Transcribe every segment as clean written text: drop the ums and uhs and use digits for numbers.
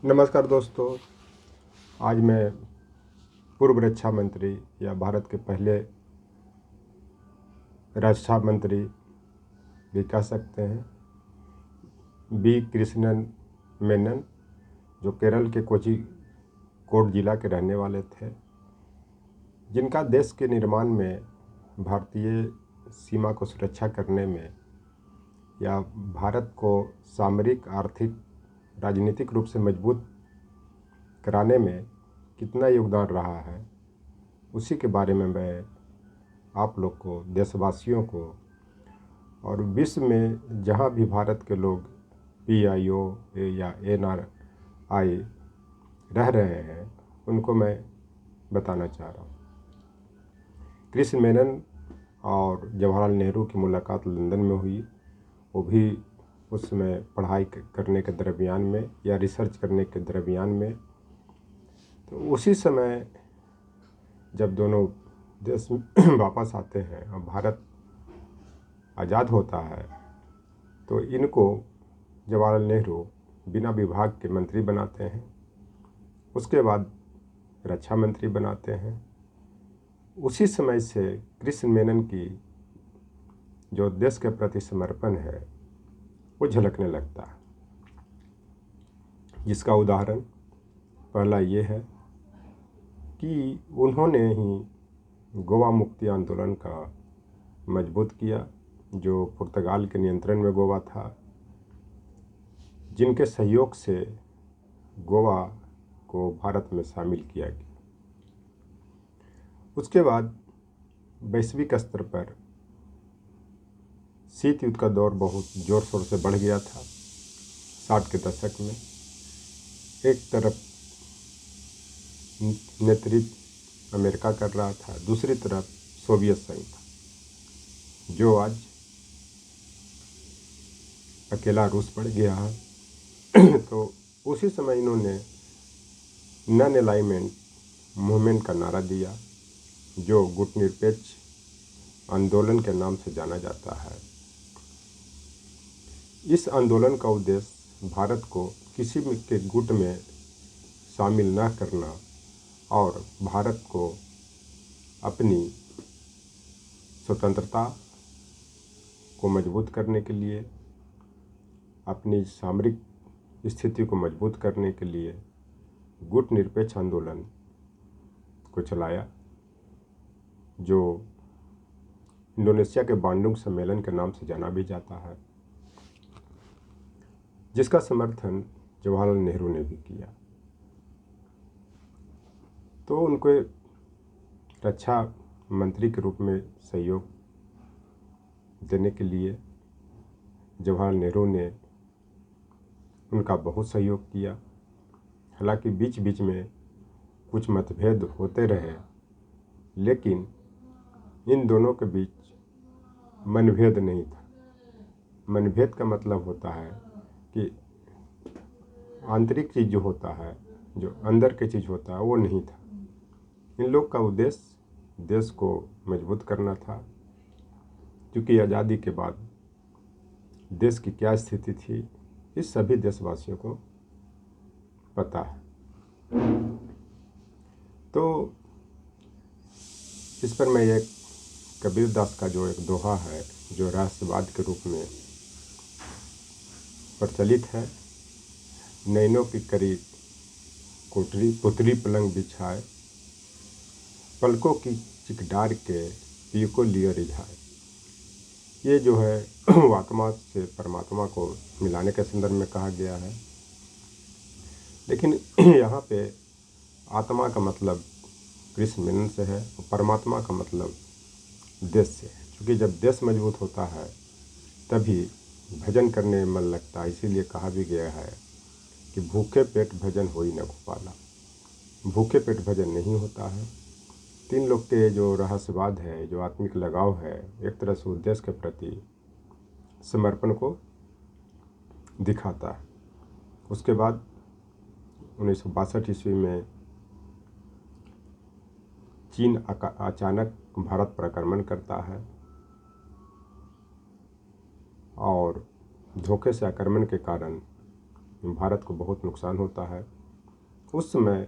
नमस्कार दोस्तों। आज मैं पूर्व रक्षा मंत्री या भारत के पहले रक्षा मंत्री भी कह सकते हैं, बी कृष्णन मेनन, जो केरल के कोझिकोड जिला के रहने वाले थे, जिनका देश के निर्माण में, भारतीय सीमा को सुरक्षा करने में या भारत को सामरिक, आर्थिक, राजनीतिक रूप से मजबूत कराने में कितना योगदान रहा है, उसी के बारे में मैं आप लोग को, देशवासियों को और विश्व में जहाँ भी भारत के लोग PIO या NRI रह रहे हैं, उनको मैं बताना चाह रहा हूँ। कृष्ण मेनन और जवाहरलाल नेहरू की मुलाकात लंदन में हुई। वो भी उस समय पढ़ाई करने के दरमियान में या रिसर्च करने के दरमियान में, तो उसी समय जब दोनों देश वापस आते हैं और भारत आज़ाद होता है, तो इनको जवाहरलाल नेहरू बिना विभाग के मंत्री बनाते हैं। उसके बाद रक्षा मंत्री बनाते हैं। उसी समय से कृष्ण मेनन की जो देश के प्रति समर्पण है वो झलकने लगता है, जिसका उदाहरण पहला ये है कि उन्होंने ही गोवा मुक्ति आंदोलन का मजबूत किया, जो पुर्तगाल के नियंत्रण में गोवा था, जिनके सहयोग से गोवा को भारत में शामिल किया गया। उसके बाद वैश्विक स्तर पर शीत युद्ध का दौर बहुत ज़ोर शोर से बढ़ गया था 60 के दशक में। एक तरफ नेतृत्व अमेरिका कर रहा था, दूसरी तरफ सोवियत संघ था, जो आज अकेला रूस बढ़ गया है। तो उसी समय इन्होंने नॉन अलाइनमेंट मूवमेंट का नारा दिया, जो गुटनिरपेक्ष आंदोलन के नाम से जाना जाता है। इस आंदोलन का उद्देश्य भारत को किसी के गुट में शामिल न करना और भारत को अपनी स्वतंत्रता को मजबूत करने के लिए, अपनी सामरिक स्थिति को मजबूत करने के लिए गुट निरपेक्ष आंदोलन को चलाया, जो इंडोनेशिया के बांडुंग सम्मेलन के नाम से जाना भी जाता है, जिसका समर्थन जवाहरलाल नेहरू ने भी किया। तो उनको रक्षा मंत्री के रूप में सहयोग देने के लिए जवाहरलाल नेहरू ने उनका बहुत सहयोग किया। हालांकि बीच बीच में कुछ मतभेद होते रहे, लेकिन इन दोनों के बीच मनभेद नहीं था। मनभेद का मतलब होता है कि आंतरिक चीज़ जो होता है, जो अंदर की चीज़ होता है, वो नहीं था। इन लोग का उद्देश्य देश को मजबूत करना था, क्योंकि आज़ादी के बाद देश की क्या स्थिति थी, इस सभी देशवासियों को पता है। तो इस पर मैं एक कबीरदास का जो एक दोहा है, जो रहस्यवाद के रूप में प्रचलित है, नैनों की करी कोठरी पुतली पलंग बिछाए, पलकों की चिकडार के पी को लियो रिझाए। ये जो है वो आत्मा से परमात्मा को मिलाने के संदर्भ में कहा गया है। लेकिन यहाँ पे आत्मा का मतलब कृष्ण मेनन से है और परमात्मा का मतलब देश से है, क्योंकि जब देश मजबूत होता है तभी भजन करने में मन लगता है। इसीलिए कहा भी गया है कि भूखे पेट भजन होई न गोपाला। भूखे पेट भजन नहीं होता है। तीन लोग के जो रहस्यवाद है, जो आत्मिक लगाव है, एक तरह से उद्देश्य के प्रति समर्पण को दिखाता है। उसके बाद 1962 ईस्वी में चीन अचानक भारत पर आक्रमण करता है और धोखे से आक्रमण के कारण भारत को बहुत नुकसान होता है। उस समय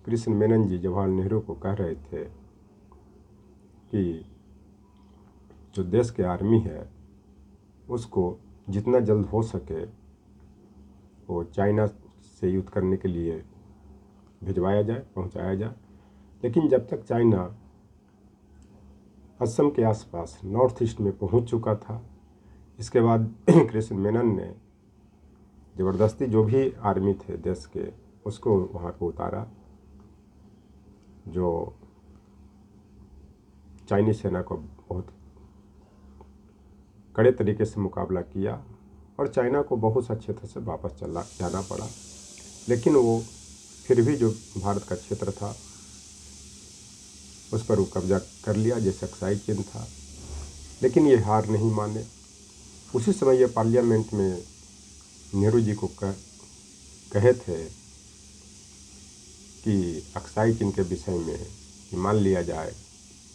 कृष्ण मेनन जी जवाहरलाल नेहरू को कह रहे थे कि जो देश के आर्मी है उसको जितना जल्द हो सके वो चाइना से युद्ध करने के लिए भिजवाया जाए, पहुंचाया जाए। लेकिन जब तक चाइना असम के आसपास नॉर्थ ईस्ट में पहुंच चुका था, इसके बाद कृष्ण मेनन ने ज़बरदस्ती जो भी आर्मी थे देश के उसको वहाँ को उतारा, जो चाइनीज सेना को बहुत कड़े तरीके से मुकाबला किया और चाइना को बहुत सा क्षेत्र से वापस चला जाना पड़ा। लेकिन वो फिर भी जो भारत का क्षेत्र था उस पर वो कब्जा कर लिया, जैसे अक्साई चिन्ह था। लेकिन ये हार नहीं माने। उसी समय ये पार्लियामेंट में नेहरू जी को कहे थे कि अक्साई चिन्ह के विषय में कि मान लिया जाए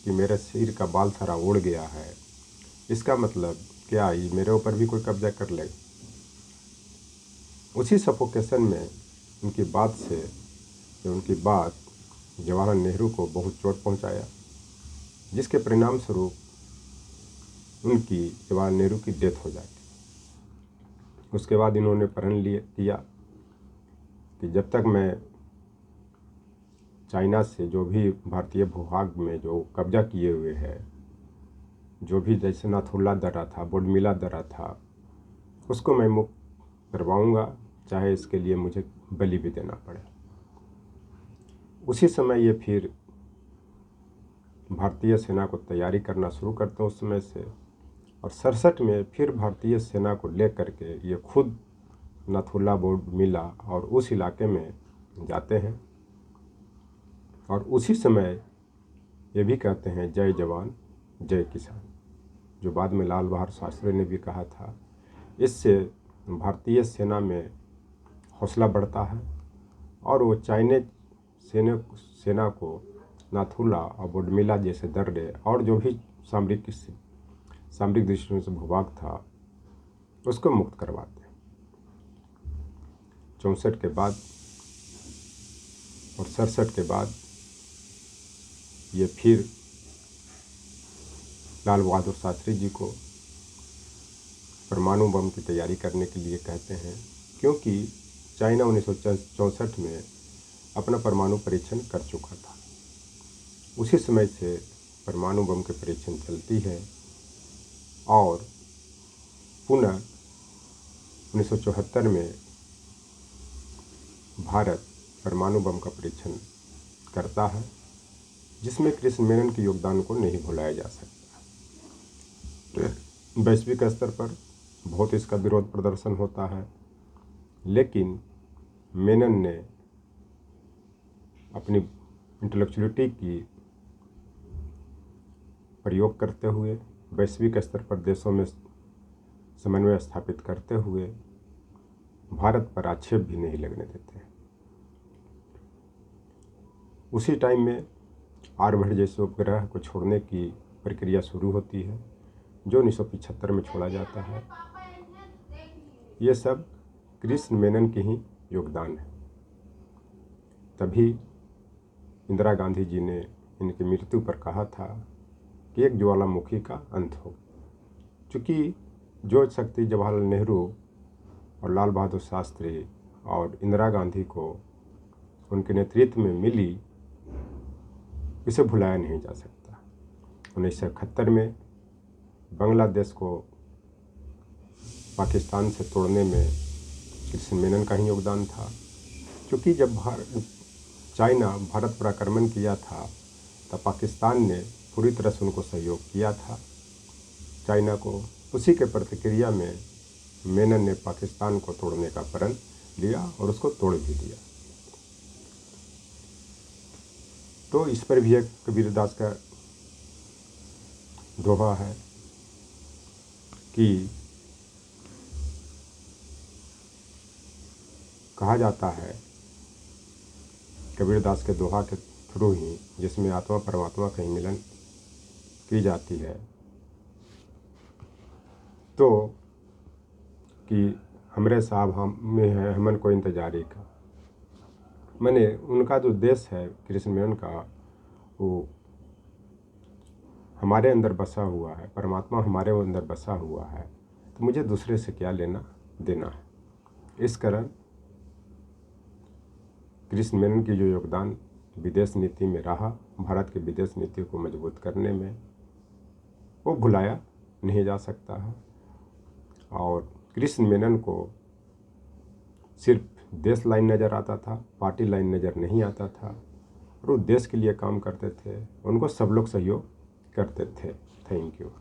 कि मेरे सिर का बाल सारा उड़ गया है, इसका मतलब क्या ये मेरे ऊपर भी कोई कब्जा कर ले। उसी सफोकेशन में उनकी बात से उनकी बात जवाहरलाल नेहरू को बहुत चोट पहुंचाया, जिसके परिणाम स्वरूप उनकी जवाहरलाल नेहरू की डेथ हो जाती। उसके बाद इन्होंने प्रण किया कि जब तक मैं चाइना से जो भी भारतीय भूभाग में जो कब्जा किए हुए है, जो भी जैसे नाथुला दर्रा था, बोडमिला दर्रा था, उसको मैं मुक्त करवाऊंगा, चाहे इसके लिए मुझे बलि भी देना पड़े। उसी समय ये फिर भारतीय सेना को तैयारी करना शुरू करते हैं उस समय से, और 67 में फिर भारतीय सेना को लेकर के ये खुद नाथुला, बोडमिला और उस इलाके में जाते हैं। और उसी समय ये भी कहते हैं जय जवान जय किसान, जो बाद में लाल बहादुर शास्त्री ने भी कहा था। इससे भारतीय सेना में हौसला बढ़ता है और वो चाइनीज सेना को नाथुला और बोडमिला जैसे दर्रे और जो भी सामरिक दृष्टि से भूभाग था उसको मुक्त करवाते हैं। 64 के बाद और 67 के बाद ये फिर लाल बहादुर शास्त्री जी को परमाणु बम की तैयारी करने के लिए कहते हैं, क्योंकि चाइना 1964 में अपना परमाणु परीक्षण कर चुका था। उसी समय से परमाणु बम के परीक्षण चलती है और पुनः 1974 में भारत परमाणु बम का परीक्षण करता है, जिसमें कृष्ण मेनन के योगदान को नहीं भुलाया जा सकता। वैश्विक स्तर पर बहुत इसका विरोध प्रदर्शन होता है, लेकिन मेनन ने अपनी इंटेलेक्चुअलिटी की प्रयोग करते हुए वैश्विक स्तर पर देशों में समन्वय स्थापित करते हुए भारत पर आक्षेप भी नहीं लगने देते। उसी टाइम में आर्यभट्ट जैसे उपग्रह को छोड़ने की प्रक्रिया शुरू होती है, जो 1975 में छोड़ा जाता है। ये सब कृष्ण मेनन के ही योगदान है। तभी इंदिरा गांधी जी ने इनकी मृत्यु पर कहा था कि एक ज्वालामुखी का अंत हो, क्योंकि जो शक्ति जवाहरलाल नेहरू और लाल बहादुर शास्त्री और इंदिरा गांधी को उनके नेतृत्व में मिली, इसे भुलाया नहीं जा सकता। 1971 में बांग्लादेश को पाकिस्तान से तोड़ने में कृष्ण मेनन का ही योगदान था, क्योंकि जब चाइना भारत पर आक्रमण किया था तब पाकिस्तान ने पूरी तरह से उनको सहयोग किया था चाइना को। उसी के प्रतिक्रिया में मेनन ने पाकिस्तान को तोड़ने का प्रण लिया और उसको तोड़ भी दिया। तो इस पर भी एक कबीरदास का दोहा है कि कहा जाता है कबीरदास के दोहा के थ्रू ही, जिसमें आत्मा परमात्मा का ही मिलन की जाती है, तो कि हमरे साहब हम में है हमन को इंतजारी का। मैंने उनका जो देश है कृष्ण मेनन का, वो हमारे अंदर बसा हुआ है, परमात्मा हमारे अंदर बसा हुआ है, तो मुझे दूसरे से क्या लेना देना है। इस कारण कृष्ण मेनन की जो योगदान विदेश नीति में रहा, भारत की विदेश नीति को मजबूत करने में, वो भुलाया नहीं जा सकता है। और कृष्ण मेनन को सिर्फ देश लाइन नज़र आता था, पार्टी लाइन नज़र नहीं आता था, और वो देश के लिए काम करते थे, उनको सब लोग सहयोग करते थे। Thank you.